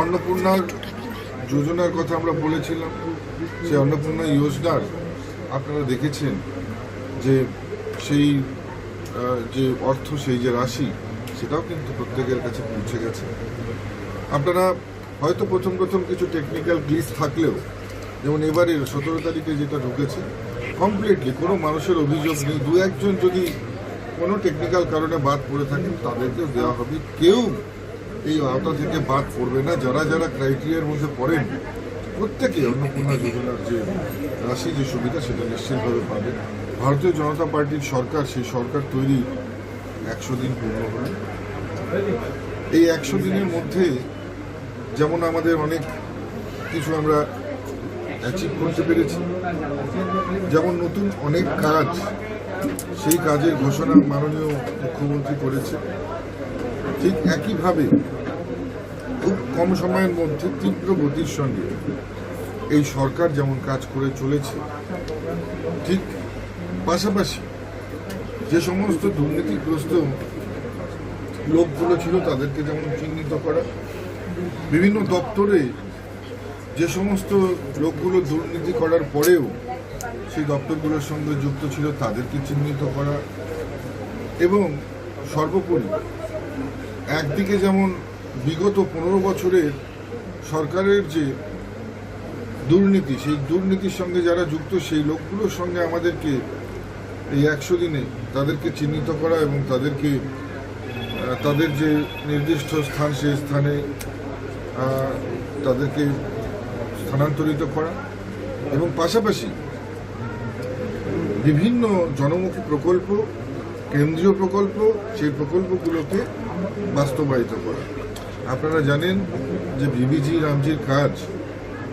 অন্নপূর্ণার যোজনার কথা আমরা বলেছিলাম। সেই অন্নপূর্ণা যোজনার আপনারা দেখেছেন যে সেই যে অর্থ, সেই যে রাশি, সেটাও কিন্তু প্রত্যেকের কাছে পৌঁছে গেছে। আপনারা হয়তো প্রথম কিছু টেকনিক্যাল গ্লিচ থাকলেও, যেমন এবারের 17 তারিখে যেটা ঢুকেছে, কমপ্লিটলি কোনো মানুষের অভিযোগ নেই। দু একজন যদি কোনো টেকনিক্যাল কারণে বাদ পড়ে থাকেন তাদেরকেও দেওয়া হবে, কেউ এই আওতা থেকে বাদ পড়বে না। যারা যারা ক্রাইটেরিয়ার মধ্যে পড়েন প্রত্যেকে অন্নপূর্ণা যোজনার যে রাশি, যে সুবিধা, সেটা নিশ্চিতভাবে পাবে। ভারতীয় জনতা পার্টির সরকার, সেই সরকার তৈরি 100 দিন পূর্ণ হল। এই 100 দিনের মধ্যে যেমন আমাদের অনেক কিছু আমরা অ্যাচিভ করতে পেরেছি, যেমন নতুন অনেক কাজ, সেই কাজের ঘোষণা মাননীয় মুখ্যমন্ত্রী করেছে। ঠিক একইভাবে খুব কম সময়ের মধ্যে তীব্র গতির সঙ্গে এই সরকার যেমন কাজ করে চলেছে, ঠিক পাশাপাশি যে সমস্ত দুর্নীতিগ্রস্ত লোকগুলো ছিল তাদেরকে যেমন চিহ্নিত করা, বিভিন্ন দপ্তরে যে সমস্ত লোকগুলো দুর্নীতি করার পরেও সেই দপ্তরগুলোর সঙ্গে যুক্ত ছিল তাদেরকে চিহ্নিত করা, এবং সর্বোপরি একদিকে যেমন বিগত 15 বছরের সরকারের যে দুর্নীতি, সেই দুর্নীতির সঙ্গে যারা যুক্ত সেই লোকগুলোর সঙ্গে আমাদেরকে এই 100 দিনে তাদেরকে চিহ্নিত করা এবং তাদেরকে তাদের যে নির্দিষ্ট স্থান, সেই স্থানে তাদেরকে স্থানান্তরিত করা, এবং পাশাপাশি বিভিন্ন জনমুখী প্রকল্প, কেন্দ্রীয় প্রকল্প, সেই প্রকল্পগুলোকে বাস্তবায়িত করা। আপনারা জানেন যে ভিবিজি রামজির কাজ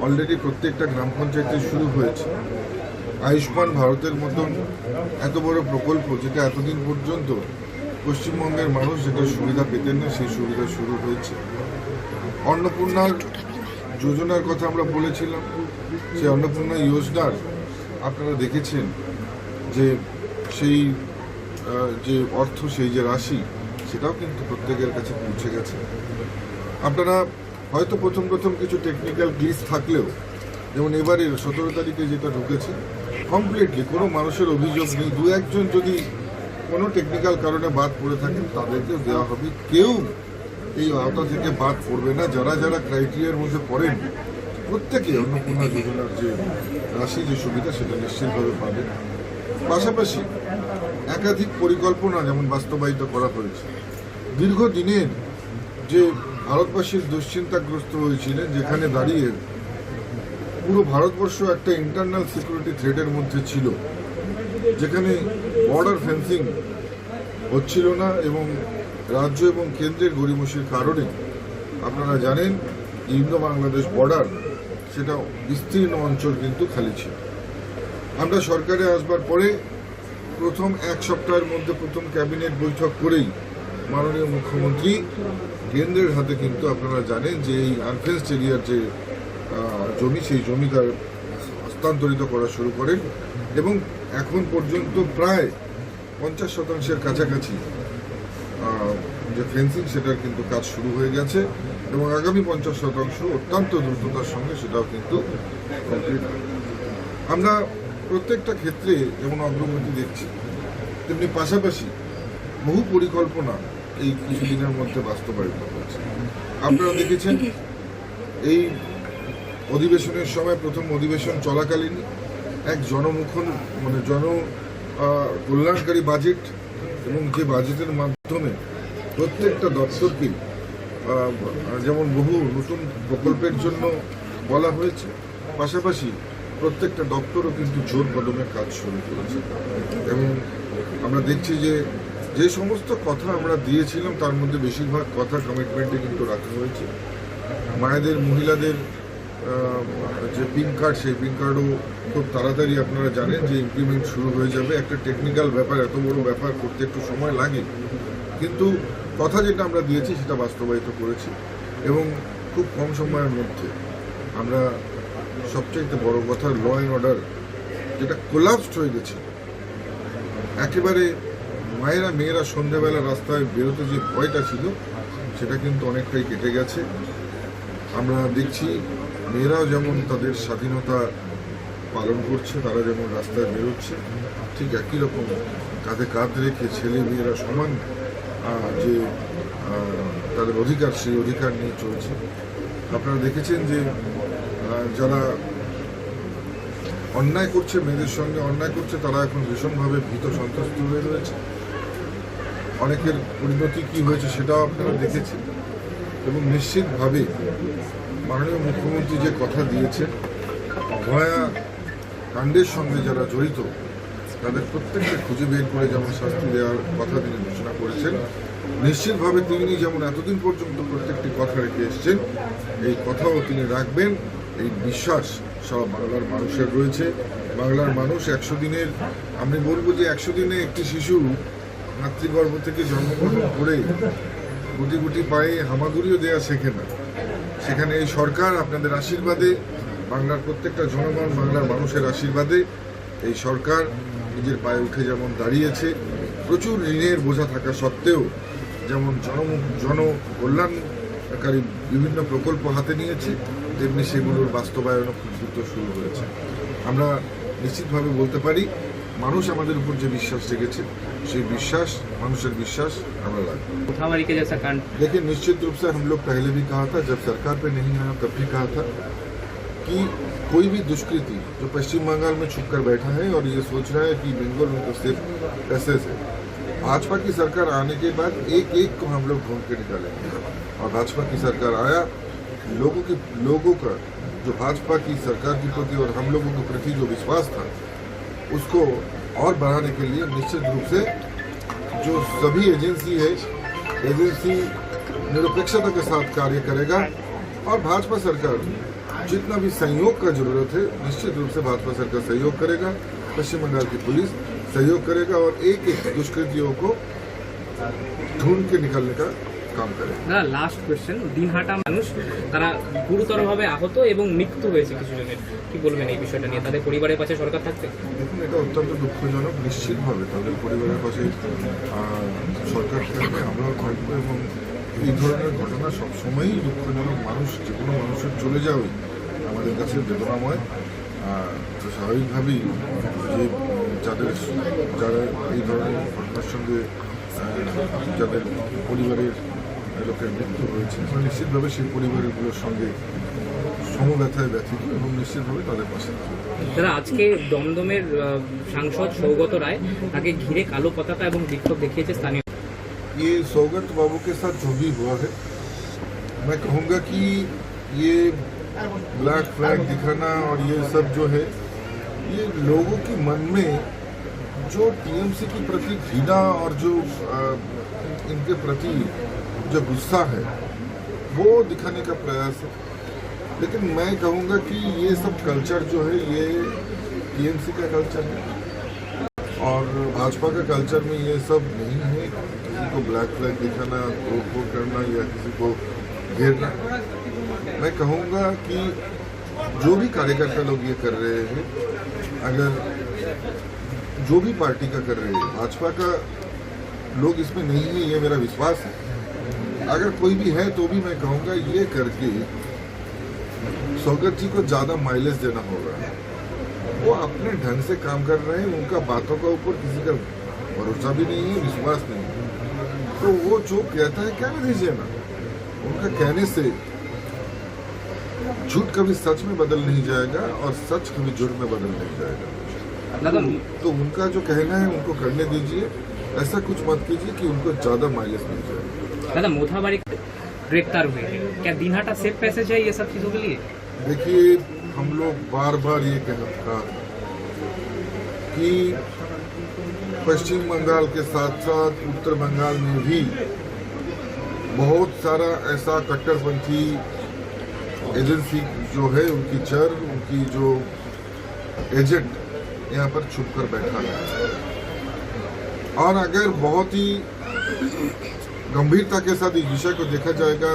অলরেডি প্রত্যেকটা গ্রাম পঞ্চায়েতে শুরু হয়েছে। আয়ুষ্মান ভারতের মতন এত বড় প্রকল্প, যেটা এতদিন পর্যন্ত পশ্চিমবঙ্গের মানুষ যেটা সুবিধা পেতেন না, সেই সুবিধা শুরু হয়েছে। অন্নপূর্ণার যোজনার কথা আমরা বলেছিলাম। সেই অন্নপূর্ণা যোজনার আপনারা দেখেছেন যে সেই যে অর্থ, সেই যে রাশি, সেটাও কিন্তু প্রত্যেকের কাছে পৌঁছে গেছে। আপনারা হয়তো প্রথম কিছু টেকনিক্যাল গ্লিচ থাকলেও, যেমন এবারের 17 তারিখে যেটা ঢুকেছে, কমপ্লিটলি কোনো মানুষের অভিযোগ নেই। দু একজন যদি কোনো টেকনিক্যাল কারণে বাদ পড়ে থাকেন তাদেরকেও দেওয়া হবে, কেউ এই আওতা থেকে বাদ পড়বে না। যারা যারা ক্রাইটেরিয়ার মধ্যে পড়েন প্রত্যেকে অন্নপূর্ণা যোজনার যে রাশি, যে সুবিধা, সেটা নিশ্চিতভাবে পাবে। পাশাপাশি একাধিক পরিকল্পনা যেমন বাস্তবায়িত করা হয়েছে। দীর্ঘদিনের যে ভারতবাসীর দুশ্চিন্তাগ্রস্ত হয়েছিলেন, যেখানে দাঁড়িয়ে পুরো ভারতবর্ষ একটা ইন্টারনাল সিকিউরিটি থ্রেটের মধ্যে ছিল, যেখানে বর্ডার ফেন্সিং হচ্ছিল না, এবং রাজ্য এবং কেন্দ্রের গড়িমসির কারণে আপনারা জানেন ইন্দো বাংলাদেশ বর্ডার, সেটা বিস্তীর্ণ অঞ্চল কিন্তু খালি ছিল। আমরা সরকারে আসবার পরে প্রথম 1 সপ্তাহের মধ্যে প্রথম ক্যাবিনেট বৈঠক করেই মাননীয় মুখ্যমন্ত্রী কেন্দ্রের হাতে কিন্তু আপনারা জানেন যে এই আনফেন্সড এরিয়ার যে জমি, সেই জমিটা হস্তান্তরিত করা শুরু করেন, এবং এখন পর্যন্ত প্রায় 50% কাছাকাছি যে ফেন্সিং, সেটার কিন্তু কাজ শুরু হয়ে গেছে, এবং আগামী 50% অত্যন্ত দ্রুততার সঙ্গে সেটাও কিন্তু কমপ্লিট হবে। আমরা প্রত্যেকটা ক্ষেত্রে যেমন অগ্রগতি দেখছি, তেমনি পাশাপাশি বহু পরিকল্পনা এই কিছুদিনের মধ্যে বাস্তবায়িত হয়েছে। আপনারা দেখেছেন এই অধিবেশনের সময়, প্রথম অধিবেশন চলাকালীন এক জন কল্যাণকারী বাজেট, এবং যে বাজেটের মাধ্যমে প্রত্যেকটা দপ্তরকে যেমন বহু নতুন প্রকল্পের জন্য বলা হয়েছে, পাশাপাশি প্রত্যেকটা দপ্তরও কিন্তু জোর কদমে কাজ শুরু করেছে। এবং আমরা দেখছি যে যে সমস্ত কথা আমরা দিয়েছিলাম তার মধ্যে বেশিরভাগ কথা কমিটমেন্টে কিন্তু রাখা হয়েছে। মায়েদের, মহিলাদের যে পিন কার্ড, সেই পিন কার্ডও খুব তাড়াতাড়ি আপনারা জানেন যে ইমপ্লিমেন্ট শুরু হয়ে যাবে। একটা টেকনিক্যাল ব্যাপার, এত বড় ব্যাপার করতে একটু সময় লাগে, কিন্তু কথা যেটা আমরা দিয়েছি সেটা বাস্তবায়িত করেছি, এবং খুব কম সময়ের মধ্যে আমরা সবচেয়ে বড় কথা, ল অ্যান্ড অর্ডার যেটা কোলাপসড হয়ে গেছে, একেবারে মায়েরা, মেয়েরা সন্ধ্যাবেলা রাস্তায় বেরোতে যে ভয়টা ছিল, সেটা কিন্তু অনেকটাই কেটে গেছে। আমরা দেখছি মেয়েরাও যেমন তাদের স্বাধীনতা পালন করছে, তারা যেমন রাস্তায় বেরোচ্ছে, ঠিক একই রকম কাঁধে কাঁধ রেখে ছেলে মেয়েরা সমান যে তাদের অধিকার, সেই অধিকার নিয়ে চলছে। আপনারা দেখেছেন যে যারা অন্যায় করছে, মেয়েদের সঙ্গে অন্যায় করছে, তারা এখন ভীষণভাবে ভীত সন্ত্রস্ত হয়ে রয়েছে। অনেকের পরিণতি কী হয়েছে সেটাও আপনারা দেখেছেন। এবং নিশ্চিতভাবে মাননীয় মুখ্যমন্ত্রী যে কথা দিয়েছেন, অভয়া কাণ্ডের সঙ্গে যারা জড়িত তাদের প্রত্যেককে খুঁজে বের করে যেমন শাস্তি দেওয়ার কথা তিনি ঘোষণা করেছেন, নিশ্চিতভাবে তিনি যেমন এতদিন পর্যন্ত প্রত্যেকটি কথা রেখে এসছেন, এই কথাও তিনি রাখবেন, এই বিশ্বাস সব বাংলার মানুষের রয়েছে। বাংলার মানুষ 100 দিনের, আমি বলবো যে 100 দিনে একটি শিশু মাতৃগর্ভ থেকে জন্মগ্রহণ করে গুটি গুটি পায়ে হামাগুড়িও দেওয়া শেখে না। সেখানে এই সরকার আপনাদের আশীর্বাদে, বাংলার প্রত্যেকটা জনগণ, বাংলার মানুষের আশীর্বাদে এই সরকার নিজের পায়ে উঠে যেমন দাঁড়িয়েছে, প্রচুর ঋণের বোঝা থাকা সত্ত্বেও যেমন জনকল্যাণকারী বিভিন্ন প্রকল্প হাতে নিয়েছে, তেমনি সেগুলোর বাস্তবায়নও খুব দ্রুত শুরু হয়েছে। আমরা নিশ্চিতভাবে বলতে পারি মানুষ আমাদের উপর যে বিশ্বাস রেখেছে, সেই বিশ্বাস, মানুষের বিশ্বাস আমরা রাখবো। देखिए, निश्चित रूप से हम लोग पहले भी कहा था, जब सरकार पे नहीं आया तब भी कहा था कि कोई भी दुष्कृति जो पश्चिम बंगाल में छुप कर बैठा है और ये सोच रहा है कि बंगाल उनको सिर्फ पैसे से, भाजपा की सरकार आने के बाद एक एक को हम लोग ढूंढ के निकालेंगे। और भाजपा की सरकार आया, लोगों का जो भाजपा की सरकार के प्रति और हम लोगों के प्रति जो विश्वास था, उसको और बढ़ाने के लिए निश्चित रूप से जो सभी एजेंसी है, एजेंसी निरपेक्षता के साथ कार्य करेगा। और भाजपा सरकार जितना भी सहयोग का जरूरत है, निश्चित रूप से भाजपा सरकार सहयोग करेगा, पश्चिम बंगाल की पुलिस सहयोग करेगा और एक एक दुष्कृतियों को ढूंढ के निकालने का কাম করে। দাদা, লাস্ট কোয়েশ্চেন, দিনহাটা মানুষ তারা গুরুতরভাবে আহত এবং মৃত্যু হয়েছে কিছু জনের, কি বলবেন এই বিষয়টা নিয়ে? তাদের পরিবারের পাশে সরকার থাকবে? দেখুন, এটা অত্যন্ত দুঃখজনক। নিশ্চিতভাবে তাদের পরিবারের পাশে সরকার থাকবে, আমরাও থাকবো। এবং এই ধরনের ঘটনা সবসময়ই দুঃখজনক। মানুষ, যে কোনো মানুষের চলে যাওয়াই আমাদের কাছে বেদনাময়। তো স্বাভাবিকভাবেই যে যারা এই ধরনের ঘটনার সঙ্গে যাদের পরিবারের লোকের মৃত্যু হয়েছে, নিশ্চিতভাবে সেই পরিবারগুলোর সঙ্গে সমব্যথায় ব্যথিত এবং নিশ্চিতভাবে তাদের পাশে। দাদা, আজকে দমদমের সাংসদ সৌগত রায়, তাকে ঘিরে কালো পতাকা এবং বিক্ষোভ দেখিয়েছে স্থানীয়। ये सौगत बाबू के साथ जो भी हुआ है, मैं कहूँगा कि ये ब्लैक फ्लैग दिखाना और ये सब जो है, ये लोगों के मन में जो टीएमसी के प्रति घृणा और जो इनके प्रति जो गुस्सा है, वो दिखाने का प्रयास है। लेकिन मैं कहूँगा कि ये सब कल्चर जो है, ये टीएमसी का कल्चर है और भाजपा का कल्चर में ये सब नहीं है। किसी को ब्लैक फ्लैग दिखाना, तोड़फोड़ करना या किसी को घेरना। मैं कहूँगा कि जो भी कार्यकर्ता लोग ये कर रहे हैं, अगर जो भी पार्टी का कर रहे हैं, भाजपा का लोग इसमें नहीं है, ये मेरा विश्वास है। अगर कोई भी है तो भी मैं कहूँगा ये करके सौगत जी को ज़्यादा माइलेज देना होगा। वो अपने ढंग से काम कर रहे हैं, उनका बातों का ऊपर किसी का भरोसा भी नहीं है, विश्वास नहीं है। तो वो जो कहता है कहने दीजिए ना। उनका कहने से झूठ कभी सच में बदल नहीं जाएगा और सच कभी झूठ में बदल नहीं जाएगा। तो उनका जो कहना है उनको करने दीजिए, ऐसा कुछ मत कीजिए कि उनको ज्यादा माइलेज मिल जाए। दादा, मोथाबाड़ी गिरफ्तार हुए हैं, क्या दिनहाटा सेफ पैसेज है ये सब चीजों के लिए? देखिए, हम लोग बार बार ये कहता कि पश्चिम बंगाल के साथ साथ उत्तर बंगाल में भी बहुत सारा ऐसा कट्टरपंथी एजेंसी जो है, उनकी चर, उनकी जो एजेंट यहाँ पर छुप कर बैठा है। और अगर बहुत ही गंभीरता के साथ इस विषय को देखा जाएगा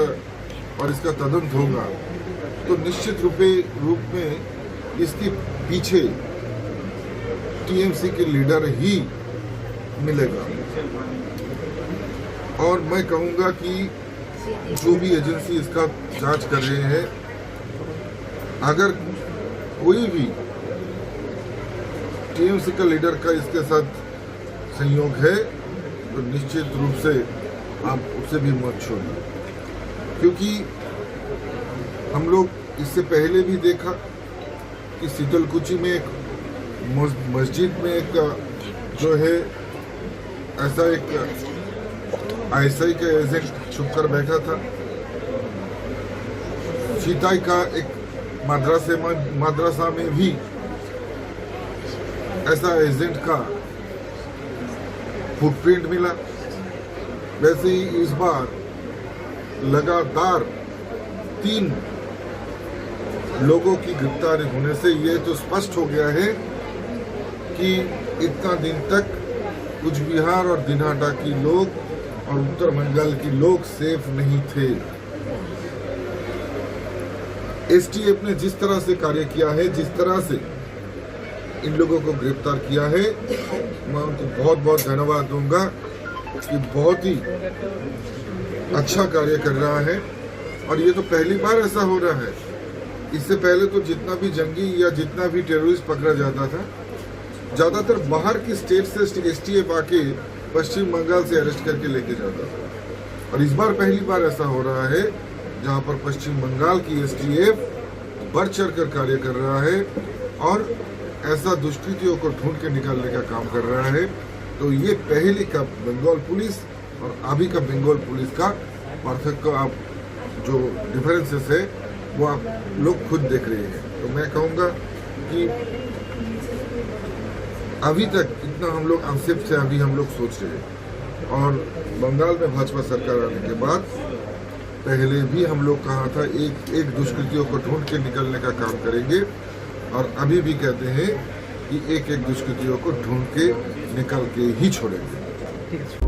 और इसका तदंत होगा, तो निश्चित रूप में इसके पीछे टीएमसी के लीडर ही मिलेगा। और मैं कहूँगा कि जो भी एजेंसी इसका जांच कर रहे हैं, अगर कोई भी टीएमसी का लीडर का इसके साथ संयोग है तो निश्चित रूप से आप उसे भी मत छोड़िए, क्योंकि हम लोग इससे पहले भी देखा कि शीतलकुची में एक मस्जिद में एक जो है ऐसा एक आईएसआई का एजेंट छुप कर बैठा था। चीताई का एक मदरसा में भी ऐसा एजेंट का फुटप्रिंट मिला। वैसे ही इस बार लगातार 3 लोगों की गिरफ्तारी होने से ये तो स्पष्ट हो गया है कि इतना दिन तक कुछ बिहार और दिनहाटा की लोग और उत्तर बंगाल की लोग सेफ नहीं थे। एसटीएफ ने जिस तरह से कार्य किया है, जिस तरह से इन लोगों को गिरफ्तार किया है, मैं उनको बहुत बहुत धन्यवाद दूंगा कि बहुत ही अच्छा कार्य कर रहा है। और ये तो पहली बार ऐसा हो रहा है। इससे पहले तो जितना भी जंगी या जितना भी टेररिस्ट पकड़ा जाता था, ज्यादातर बाहर की स्टेट से एसटीएफ आके पश्चिम बंगाल से अरेस्ट करके लेके जाता था। और इस बार पहली बार ऐसा हो रहा है जहां पर पश्चिम बंगाल की एसटीएफ बढ़ चढ़ कर कार्य कर रहा है और ऐसा दुष्कृतियों को ढूंढ के निकालने का काम कर रहा है। तो ये पहले का बंगाल पुलिस और अभी का बंगाल पुलिस का पार्थक्य, आप जो डिफरेंसेस है वो आप लोग खुद देख रहे हैं। तो मैं कहूँगा कि अभी तक इतना हम लोग आक्षेप से अभी हम लोग सोच रहे हैं, और बंगाल में भाजपा सरकार आने के बाद पहले भी हम लोग कहा था एक दुष्कृतियों को ढूंढ के निकलने का काम करेंगे, और अभी भी कहते हैं कि एक दुष्कृतियों को ढूंढ के निकल के ही छोड़ेंगे। ठीक है।